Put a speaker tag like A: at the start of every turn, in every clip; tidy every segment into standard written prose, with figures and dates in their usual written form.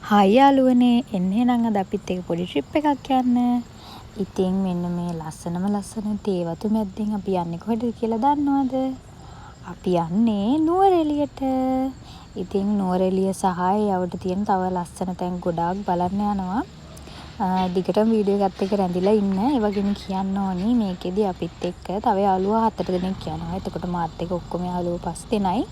A: Hi යාළුවනේ එන්නේ නම් අද අපිත් එක්ක පොඩි ට්‍රිප් එකක් යන්න. ඉතින් මෙන්න මේ ලස්සන තේවතු මැද්දෙන් අපි යන්නේ කොහෙද කියලා දන්නවද? අපි යන්නේ නුවරඑළියට. ඉතින් නුවරඑළිය සහ යවට තියෙන තව ලස්සන තැන් ගොඩාක් බලන්න යනවා. දිගටම වීඩියෝ එකත් එක්ක රැඳිලා ඉන්න. ඒ වගේම කියන්න ඕනි මේකෙදි අපිත් එක්ක තව යාළුවා 4 දෙනෙක් යනවා. එතකොට මාත් එක්ක ඔක්කොම යාළුවෝ 5 දෙනයි.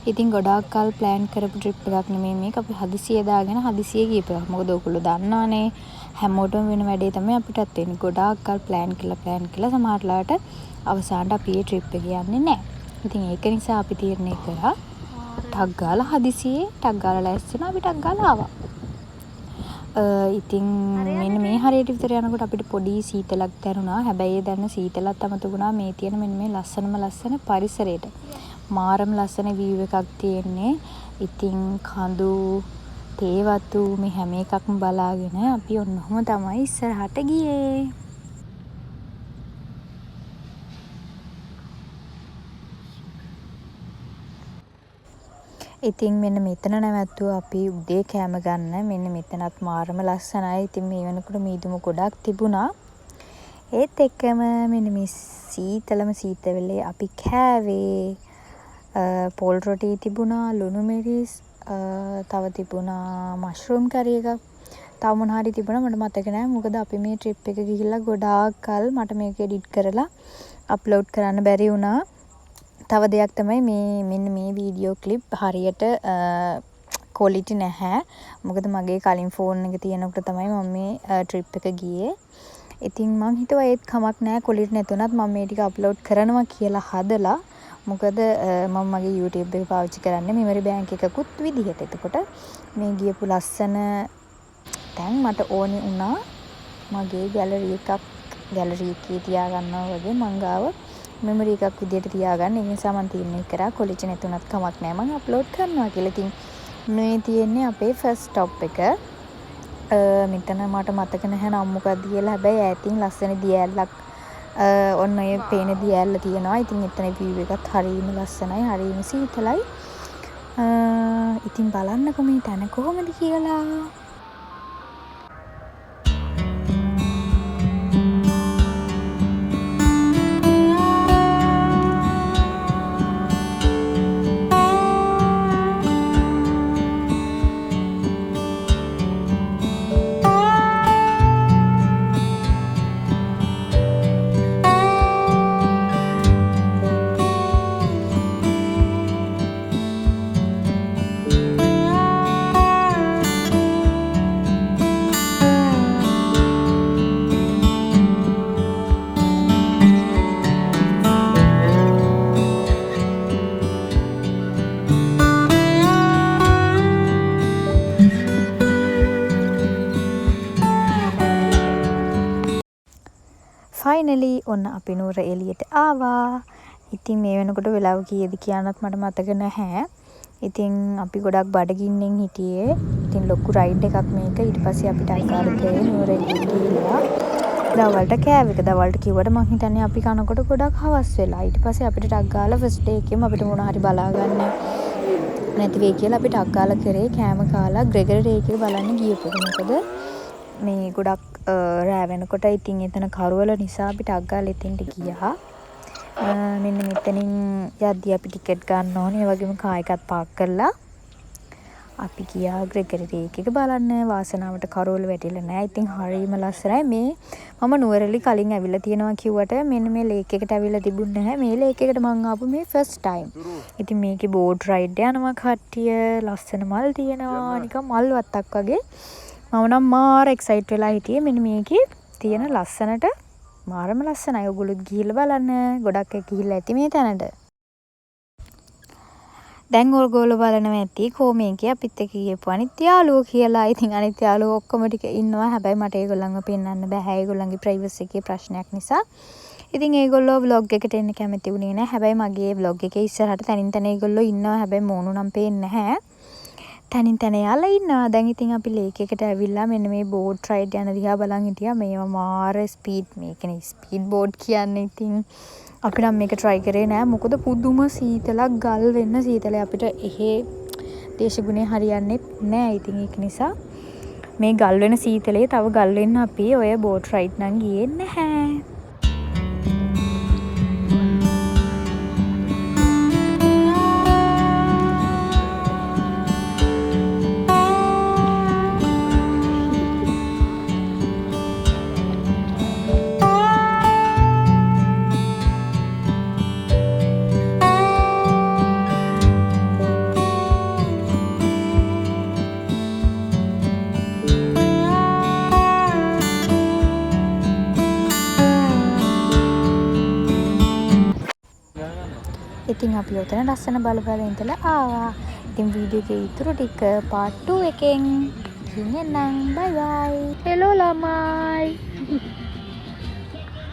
A: ඉතින් ගොඩාක් කල් ප්ලෑන් කරපු ට්‍රිප් එකක් නෙමෙයි මේක. අපි හදිසියෙ දාගෙන හදිසියෙ ගියපු එකක්. මොකද ඔයගොල්ලෝ දන්නවනේ හැමෝටම වෙන වැඩේ තමයි අපිටත් වෙන්නේ. ගොඩාක් කල් ප්ලෑන් කළා සමහරట్లాට අවසානට අපි මේ ට්‍රිප් එක යන්නේ නැහැ. ඉතින් ඒක නිසා අපි තීරණය කරා ටක් ගාලා හදිසියෙ ටක් ගාලා ලෑස්ති වෙනවා අපි ටක් ගාලා ආවා. ඉතින් මෙන්න මේ හරියට විතර යනකොට අපිට පොඩි සීතලක් දැනුණා. හැබැයි ඒ දැනෙන සීතලත් අමතක වුණා මේ තියෙන මෙන්න මේ ලස්සන පරිසරයට. මාරම ලස්සන view එකක් තියෙන්නේ. ඉතින් කඳු තේවතු මේ හැම එකක්ම බලාගෙන අපි ඔන්නෝම තමයි ඉස්සරහට ගියේ. ඉතින් මෙන්න මෙතන නැවැත්තුවා අපි උදේ කෑම ගන්න. මෙන්න මෙතනත් මාරම ලස්සනයි. ඉතින් මේ වෙනකොට මීදුම ගොඩක් තිබුණා. ඒත් එක්කම මෙන්න මේ සීතලේ අපි කෑවේ පෝල් රොටි තිබුණා, ලුණු මිරිස්, තව තිබුණා මෂ්රූම් කරි එකක්. තව මොන හරි තිබුණා මට මතක නෑ. මොකද අපි මේ ට්‍රිප් එක ගිහිල්ලා ගොඩාක් කල් මට මේක එඩිට් කරලා අප්ලෝඩ් කරන්න බැරි වුණා. තව දෙයක් තමයි මෙන්න මේ වීඩියෝ ක්ලිප් හරියට ක්වොලිටි නැහැ. මොකද මගේ කලින් ෆෝන් එක තියෙනකොට තමයි මම මේ ට්‍රිප් එක ගියේ. ඉතින් මං හිතුවා ඒත් කමක් නැහැ ක්වොලිටි නැතුණත් මම මේ ටික අප්ලෝඩ් කරනවා කියලා හදලා. මොකද මම මගේ YouTube එක පාවිච්චි කරන්නේ මෙමරි බෑන්ක් එකකුත් විදිහට. එතකොට මේ ගියපු ලස්සන තැන් මට ඕනි වුණා මගේ ගැලරි එකේ තියාගන්නවා වගේ මං ගාව මෙමරි එකක් විදිහට තියාගන්න. ඒ නිසා මම තීරණය කරා ක්වොලිටි නැතුණත් කමක් නැහැ මම අප්ලෝඩ් කරනවා කියලා. ඉතින් මේ තියෙන්නේ අපේ ෆස්ට් ස්ටොප් එක. මෙතන මට මතක නැහැ නම් මොකක්ද කියලා. හැබැයි ඈතින් ලස්සන දියැලක් ඔන්න ඔය පේන දියැල්ල තියෙනවා. ඉතින් එතන view එකත් හරිම ලස්සනයි, හරිම සීතලයි. ඉතින් බලන්නකො මේ තැන කොහොමද කියලා. ෆයිනලි ඔන්න අපි නුවරඑළියට ආවා. ඉතින් මේ වෙනකොට වෙලාව කීයද කියන්නත් මට මතක නැහැ. ඉතින් අපි ගොඩක් බඩගින්නෙන් හිටියේ. ඉතින් ලොකු රයිඩ් එකක් මේක. ඊට පස්සේ අපිට අකාරකේ නුවරඑළියට ගිහිල්ලා දවල්ට කෑව එක. දවල්ට කිව්වට මං හිතන්නේ අපි කනකොට ගොඩක් හවස් වෙලා. ඊට පස්සේ අපිට ටක් ගාලා ෆස්ට් ඩේ එකේම අපිට මොන හරි බලා ගන්න නැති වෙයි කියලා අපි ටක් ගාලා කරේ කෑම කාලා ග්‍රෙගරි ලේක් එක බලන්න ගියපු එක. මොකද මේ ගොඩක් රෑ වෙනකොට ඉතින් එතන කරවල නිසා අපි ටක් ගාලා එතෙන්ට ගියා. මෙන්න මෙතනින් යද්දී අපි ටිකට් ගන්න ඕනේ. ඒ වගේම කාර් එකත් පාක් කරලා අපි ගියා ග්‍රෙගරි ලේක් එක බලන්න. වාසනාවට කරවල වැටිලා නැහැ. ඉතින් හරිම ලස්සනයි. මේ මම නුවරඑළි කලින් ඇවිල්ලා තියෙනවා කිව්වට මෙන්න මේ ලේක් එකට ඇවිල්ලා තිබුණේ නැහැ. මේ ලේක් එකට මං ආපු මේ ෆස්ට් ටයිම්. ඉතින් මේකේ බෝට් රයිඩ් යනවා කට්ටිය. ලස්සන මල් තියෙනවා. නිකන් මල් වත්තක් වගේ. මම නම් මාර එක්සයිට් වෙලා හිටියේ මෙන්න මේකේ තියෙන ලස්සනට. මාරම ලස්සනයි. ඔයගොල්ලොත් ගිහිල්ලා බලන්න. ගොඩක් අය ගිහිල්ලා ඇති මේ තැනට. දැන් ඔයගොල්ලෝ බලනවා ඇති කොමේකේ අපිත් එක්ක ගියපු අනිත් යාළුවෝ කියලා. ඉතින් අනිත් යාළුවෝ ඔක්කොම ටික ඉන්නවා. හැබැයි මට ඒගොල්ලන්ව පෙන්වන්න බෑ. ඒගොල්ලන්ගේ ප්‍රයිවසි එකේ ප්‍රශ්නයක් නිසා. ඉතින් ඒගොල්ලෝ vlog එකට එන්න කැමති වුණේ නැහැ. හැබැයි මගේ vlog එකේ ඉස්සරහට තනින් තන ඒගොල්ලෝ ඉන්නවා. හැබැයි මෝනු නම් පේන්නේ නැහැ. තනින් තන යාලා ඉන්නවා. දැන් ඉතින් අපි ලේක් එකට ඇවිල්ලා මෙන්න මේ බෝට් රයිඩ් යන දිහා බලන් හිටියා. මේවා මාර ස්පීඩ් මේකනේ ස්පීඩ් බෝට් කියන්නේ. ඉතින් අපි නම් මේක try කරේ නෑ. මොකද පුදුම සීතලක් ගල් වෙන්න සීතලයි අපිට එහෙ දේශගුණේ හරියන්නේ නැහැ. ඉතින් ඒක නිසා මේ ගල් වෙන සීතලේ තව ගල් වෙන්න අපි ඔය බෝට් රයිඩ් නම් ගියේ නැහැ. ඉතින් අපි ඔතන ලස්සන බල ඉඳලා ආවා. ඉතින් වීඩියෝ එකේ ඉතුරු ටික part 2 එකෙන් ඉතින් එන්නම්. බයි බයි. හෙලෝ ළමයි.